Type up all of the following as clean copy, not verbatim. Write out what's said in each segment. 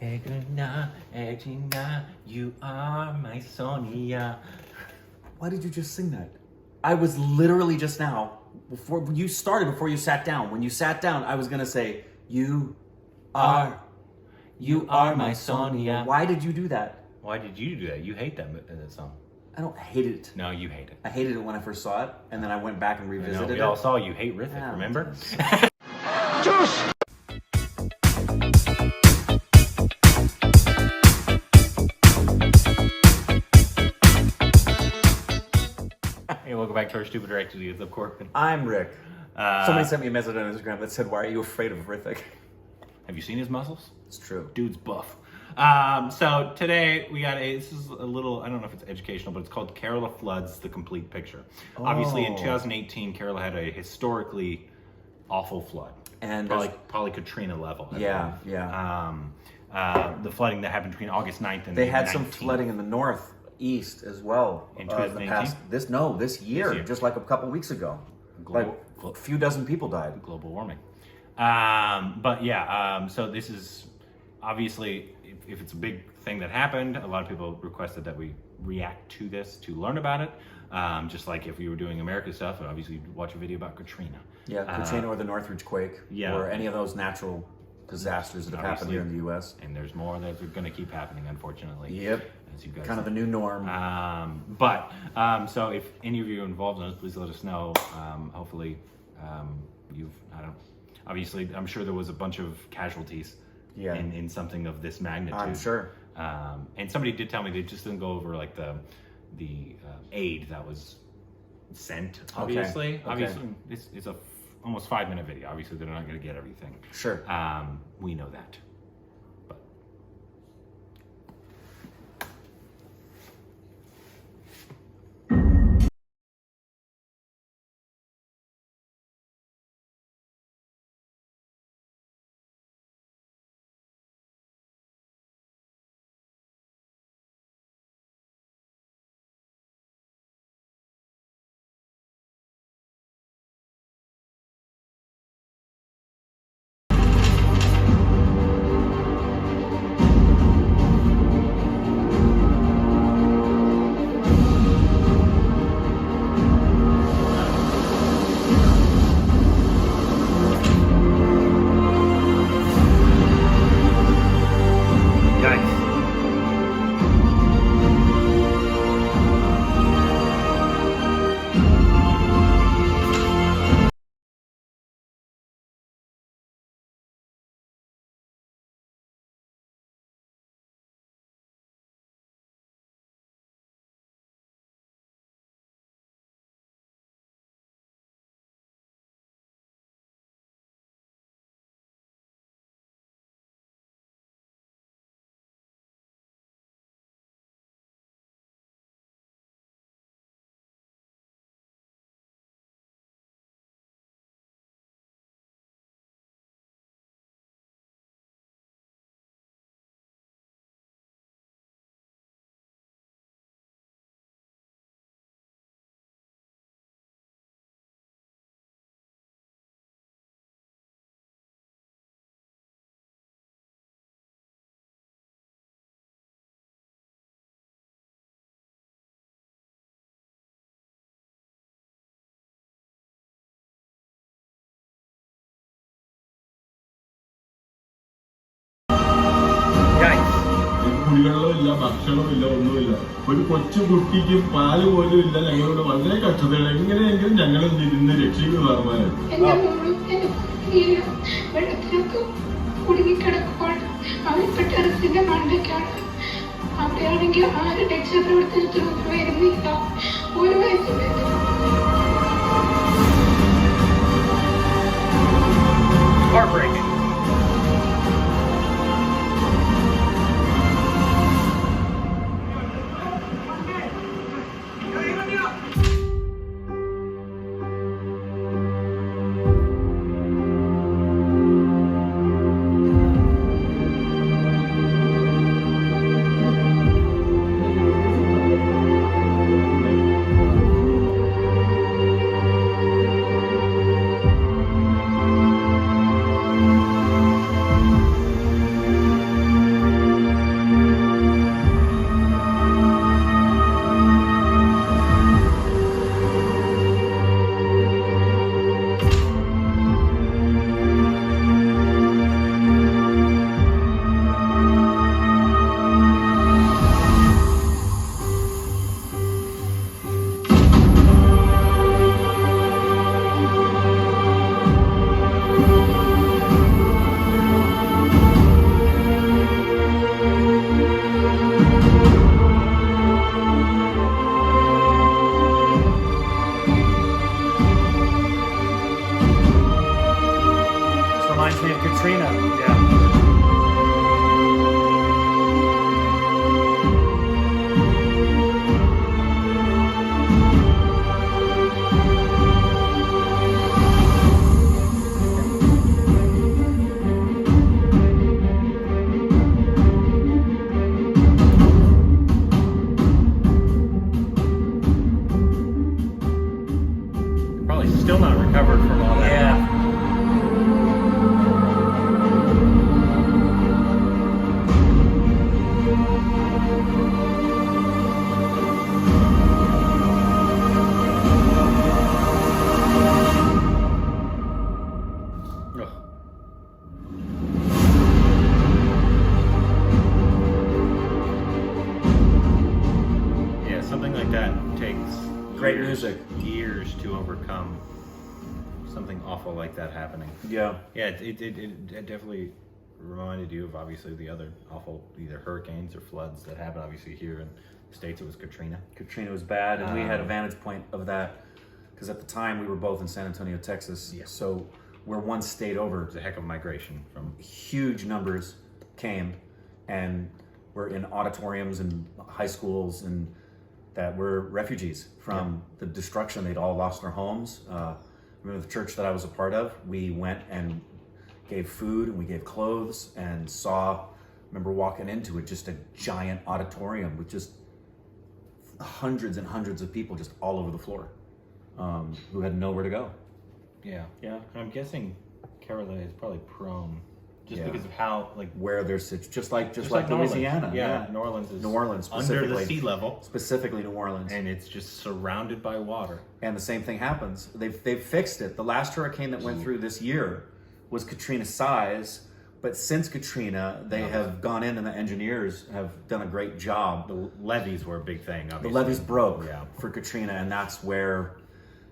Katrina, you are my Sonia. Why did you just sing that? I was literally just now, before you sat down. When you sat down, I was gonna say, you are my Sonia. Why did you do that? Why did you do that? You hate that song. I don't hate it. No, you hate it. I hated it when I first saw it, and then I went back and revisited it. We all saw you hate Rithik, remember? Hey, welcome back to our Stupid Directions with the Korbin. I'm Rick. Somebody sent me a message on Instagram that said, "Why are you afraid of Rithik?" Have you seen his muscles? It's true. Dude's buff. So today we got this is a little, I don't know if it's educational, but it's called Kerala Floods, the Complete Picture. Oh. Obviously in 2018, Kerala had a historically awful flood. And probably Katrina level. Yeah. The flooding that happened between August 9th and They had some flooding in the northeast as well. In 2018? This year, just like a couple weeks ago. A few dozen people died. Global warming. So this is obviously, if it's a big thing that happened, a lot of people requested that we react to this to learn about it. Just like if we were doing America stuff, obviously you'd watch a video about Katrina. Yeah, Katrina or the Northridge quake. Yeah. Or any of those natural disasters that have happened here in the U.S. And there's more that are going to keep happening, unfortunately. Yep. As you guys kind of the new norm. So if any of you are involved in this, please let us know. Hopefully, obviously, I'm sure there was a bunch of casualties in something of this magnitude. I'm sure. And somebody did tell me they just didn't go over like the aid that was sent. Obviously, okay. Obviously, it's a almost 5-minute video. Obviously, they're not going to get everything. Sure. We know that. കുടിവെള്ളമില്ല, ഭക്ഷണമില്ല, ഒന്നുമില്ല. ഒരു കൊച്ചു കുട്ടിക്ക് പാല് പോലും ഇല്ല. ഞങ്ങളോട് വളരെ കഷ്ടതയാണ്. എങ്ങനെയെങ്കിലും ഞങ്ങളെ ഇരുന്ന് രക്ഷിക്കും സാർമാരെ. കുടുങ്ങിക്കിടക്കുവാണ്. അവരിപ്പോ ടെറസിന്റെ മണ്ടയ്ക്കാണ്. അവിടെയാണെങ്കിൽ ആരും രക്ഷാപ്രവർത്തനത്തിനൊന്നും വരുന്നില്ല. ഒരു വയസ്സിൽ heartbreaking. from all that. Yeah. Ugh. Yeah, something like that takes Great years- music. years to overcome something awful like that happening. Yeah. Yeah, it definitely reminded you of obviously the other awful either hurricanes or floods that happened. Obviously here in the States it was Katrina. Katrina was bad, and we had a vantage point of that because at the time we were both in San Antonio, Texas. Yeah. So we're one state over. It was a heck of a migration from Huge numbers came and were in auditoriums and high schools and that were refugees from the destruction. They'd all lost their homes. Remember the church that I was a part of? We went and gave food and we gave clothes and remember walking into it, just a giant auditorium with just hundreds and hundreds of people just all over the floor who had nowhere to go. Yeah. Yeah. And I'm guessing Kerala is probably prone just Yeah. because of how like Where there's just like New Orleans. Louisiana. Yeah, New Orleans is New Orleans under specifically. the sea level, Specifically New Orleans. and it's just surrounded by water. And the same thing happens. They've fixed it. The last hurricane that went through this year was Katrina size, but since Katrina, they have gone in and the engineers have done a great job. The levees were a big thing. The Obviously. levees broke Yeah. for Katrina, and that's where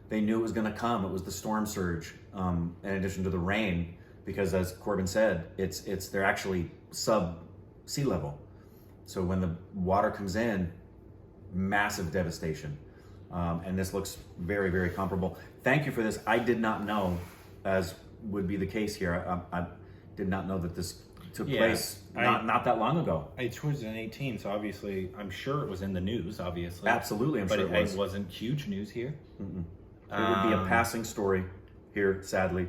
they knew it was going to come. It was the storm surge, in addition to the rain, because as Corbin said, they're actually sub sea level. So when the water comes in, massive devastation. And this looks very, very comparable. Thank you for this. I did not know, as would be the case here, I did not know that this took place not that long ago. It's 2018, so obviously, I'm sure it was in the news. Obviously, Absolutely, I'm but sure it was. it wasn't huge news here. It would be a passing story here, sadly.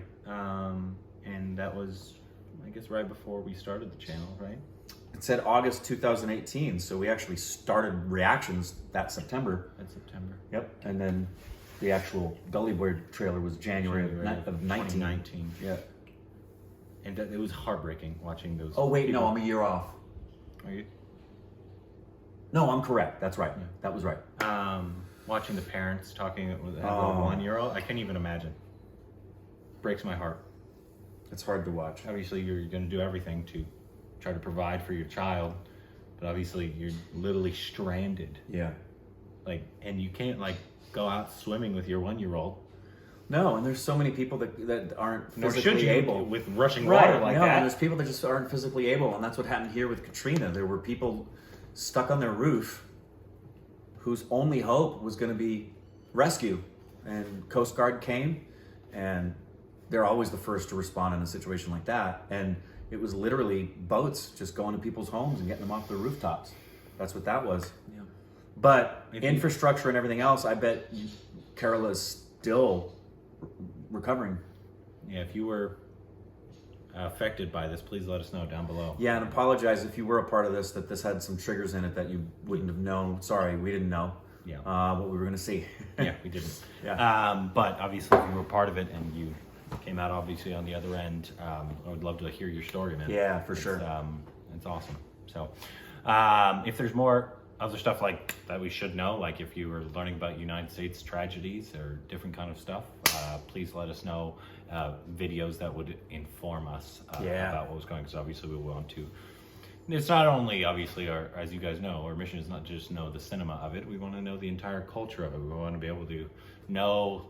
And that was, I guess, right before we started the channel, right? It said August 2018, so we actually started reactions that September. That's September. Yep. And then the actual Gully Boy trailer was January of 19. 2019. Yeah. And it was heartbreaking watching those. Oh, wait, people. no, I'm a year off. Are you? No, I'm correct. That's right. That was right. Watching the parents talking with a Oh. 1-year-old, I can't even imagine. Breaks my heart. It's hard to watch. Obviously, you're going to do everything to try to provide for your child, but obviously, you're literally stranded. Yeah. Like, and you can't like go out swimming with your 1-year-old. No, and there's so many people that aren't Nor physically should you able. with rushing Right, water like no, and that. there's people that just aren't physically able, and that's what happened here with Katrina. There were people stuck on their roof whose only hope was going to be rescue, and Coast Guard came, and they're always the first to respond in a situation like that, and it was literally boats just going to people's homes and getting them off their rooftops. That's what that was. Yeah. But If you- infrastructure and everything else, I bet Kerala is still recovering. Yeah, if you were affected by this, please let us know down below. Yeah, and apologize if you were a part of this, that this had some triggers in it that you wouldn't have known. Sorry, we didn't know what we were going to see. Yeah, we didn't. Yeah. But obviously, if you were part of it and you came out obviously on the other end, I would love to hear your story, man. Yeah, for sure. It's awesome. So, if there's more other stuff like that we should know, like if you were learning about United States tragedies or different kind of stuff, please let us know videos that would inform us about what was going on, because obviously we want to. It's not only obviously as you guys know, our mission is not just know the cinema of it. We want to know the entire culture of it. We want to be able to know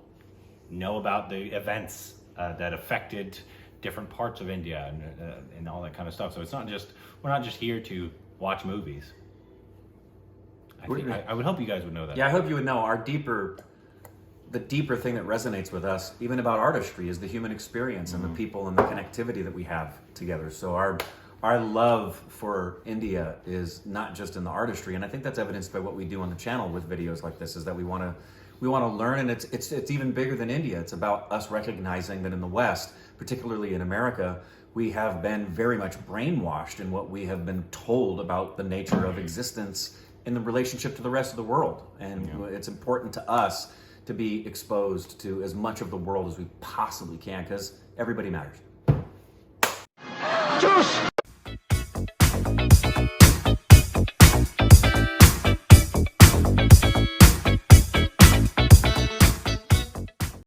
about the events that affected different parts of India and all that kind of stuff. So it's not just, we're not just here to watch movies. I would hope you guys would know that. Yeah, I hope you would know the deeper thing that resonates with us, even about artistry, is the human experience and the people and the connectivity that we have together. So our love for India is not just in the artistry, and I think that's evidenced by what we do on the channel with videos like this, is that we want to learn, and it's even bigger than India. It's about us recognizing that in the West, particularly in America, we have been very much brainwashed in what we have been told about the nature of existence in the relationship to the rest of the world. And it's important to us to be exposed to as much of the world as we possibly can, because everybody matters. Juice!